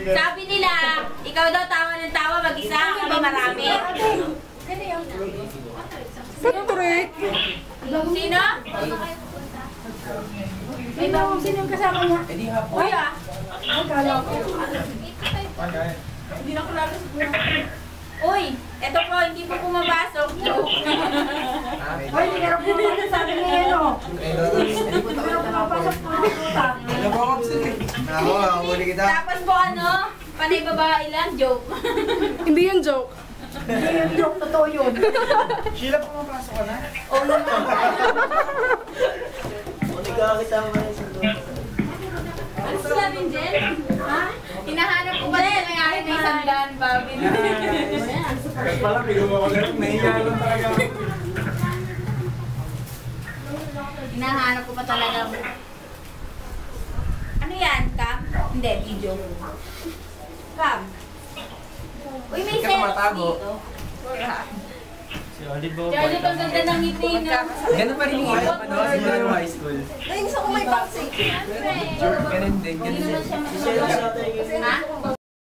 Sabi nila, ikaw daw tawa ng tawa, mag-isa, kami marami. Patrick! Sino? May bagong sino yung kasama niya? Kuya. Akala ko. Hindi na ko lalo sa kuya. Uy, eto po, hindi po pumapasok. Ay, hindi ka pumunta sa akin ngayon, o. Hindi ko pumapasok po ng puta. Tapos po ano, panay babae lang, joke. Hindi yan joke. Hindi yung joke, totoo yun. Sheila, pumapasok ka na? Oo naman. Ano sila din, Jen? Ha? Hinahanap ko ba din ang akin ng sandaan, Bobby? Pala, bigyan mo ako lang. Nahiya lang talaga. Hinahanap ko pa talaga. Ano yan, Cam? Hindi, video. Cam. Uy, may Hindi ka selfie matago. dito. Si Olive Charlie, ang ganda ng ngiti niya. Ganun pa rin yung iba pa doon sa high school. Ay, gusto ko may boxing. Siyempre. Ganun din. Hindi naman siya masama. Ha?